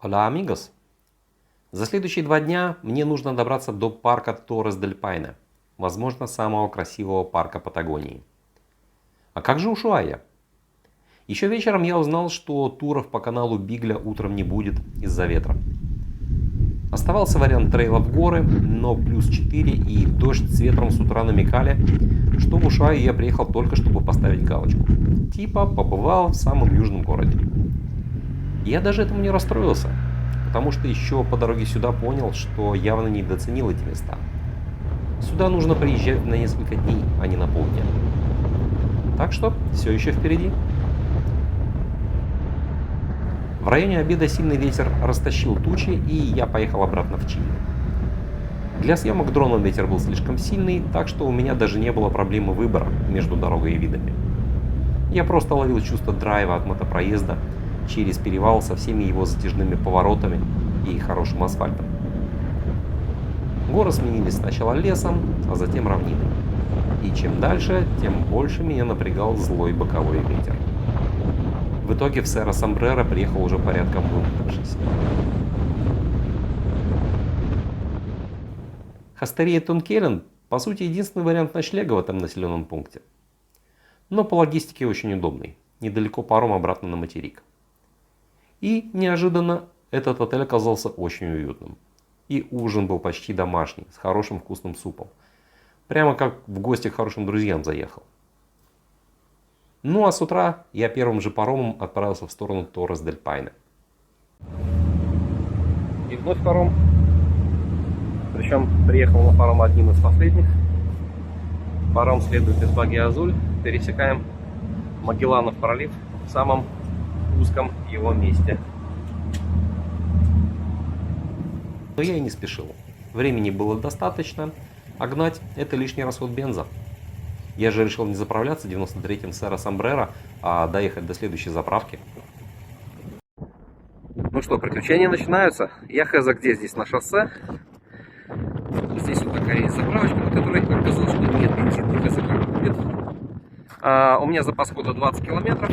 Hola amigos! За следующие 2 дня мне нужно добраться до парка Торрес-дель-Пайне, возможно, самого красивого парка Патагонии. А как же Ушуайя? Еще вечером я узнал, что туров по каналу Бигля утром не будет из-за ветра. Оставался вариант трейла в горы, но плюс 4 и дождь с ветром с утра намекали, что в Ушуайю я приехал только чтобы поставить галочку. Типа побывал в самом южном городе. Я даже этому не расстроился, потому что еще по дороге сюда понял, что явно недооценил эти места. Сюда нужно приезжать на несколько дней, а не на полдня. Так что все еще впереди. В районе обеда сильный ветер растащил тучи, и я поехал обратно в Чили. Для съемок дроном ветер был слишком сильный, так что у меня даже не было проблемы выбора между дорогой и видами. Я просто ловил чувство драйва от мотопроезда через перевал со всеми его затяжными поворотами и хорошим асфальтом. Горы сменились сначала лесом, а затем равниной. И чем дальше, тем больше меня напрягал злой боковой ветер. В итоге в Серра-Сомбреро приехал уже порядком вымотавшись. Хастерия Тункелен по сути единственный вариант ночлега в этом населенном пункте. Но по логистике очень удобный, недалеко паром обратно на материк. И неожиданно этот отель оказался очень уютным. И ужин был почти домашний, с хорошим вкусным супом. Прямо как в гости к хорошим друзьям заехал. Ну а с утра я первым же паромом отправился в сторону Торрес-дель-Пайне. И вновь паром. Причем приехал на паром одним из последних. Паром следует из Баги-Азуль. Пересекаем Магелланов пролив в самом узком его месте. Но я и не спешил. Времени было достаточно, а гнать это лишний расход бенза. Я же решил не заправляться 93-м Серра-Сомбреро, а доехать до следующей заправки. Ну что, приключения начинаются. Я хз где здесь на шоссе. Здесь вот такая есть заправочка, на которой оказалось, что нет бензина, хз как будет. У меня запас хода 20 километров,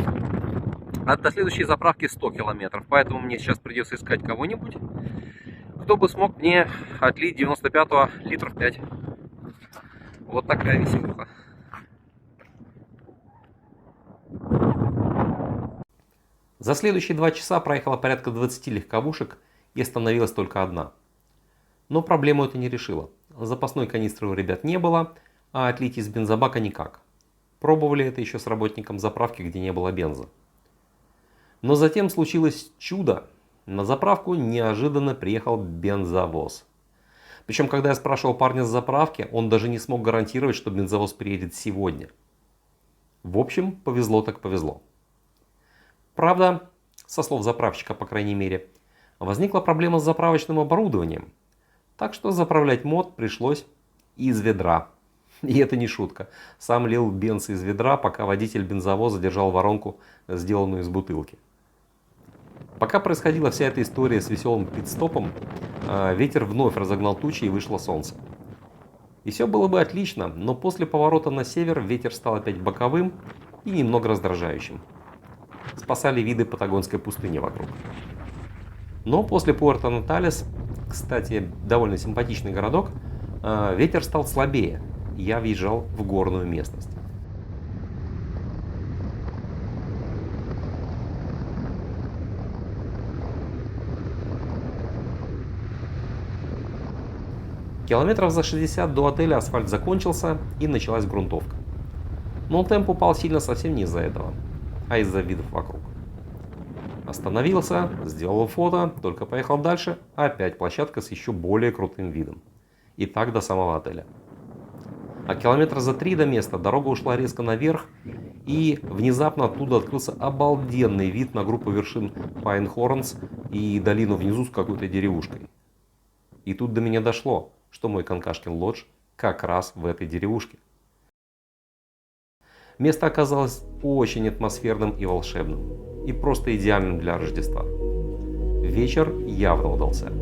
а до следующей заправки 100 километров. Поэтому мне сейчас придется искать кого-нибудь, кто бы смог мне отлить 95-го литров 5. Вот такая веселуха. За следующие 2 часа проехала порядка 20 легковушек и остановилась только одна. Но проблему это не решило. Запасной канистры у ребят не было, а отлить из бензобака никак. Пробовали это еще с работником заправки, где не было бенза. Но затем случилось чудо. На заправку неожиданно приехал бензовоз. Причем, когда я спрашивал парня с заправки, он даже не смог гарантировать, что бензовоз приедет сегодня. В общем, повезло так повезло. Правда, со слов заправщика, по крайней мере, возникла проблема с заправочным оборудованием. Так что заправлять мод пришлось из ведра. И это не шутка. Сам лил бенз из ведра, пока водитель бензовоза держал воронку, сделанную из бутылки. Пока происходила вся эта история с веселым пит-стопом, ветер вновь разогнал тучи и вышло солнце. И все было бы отлично, но после поворота на север ветер стал опять боковым и немного раздражающим. Спасали виды патагонской пустыни вокруг. Но после Пуэрто-Наталес, кстати, довольно симпатичный городок, ветер стал слабее, и я въезжал в горную местность. Километров за 60 до отеля асфальт закончился и началась грунтовка. Но темп упал сильно совсем не из-за этого, а из-за видов вокруг. Остановился, сделал фото, только поехал дальше, опять площадка с еще более крутым видом. И так до самого отеля. А километра за 3 до места дорога ушла резко наверх, и внезапно оттуда открылся обалденный вид на группу вершин Пайнхорнс и долину внизу с какой-то деревушкой. И тут до меня дошло, что мой Конкашкин лодж как раз в этой деревушке. Место оказалось очень атмосферным и волшебным, и просто идеальным для Рождества. Вечер явно удался.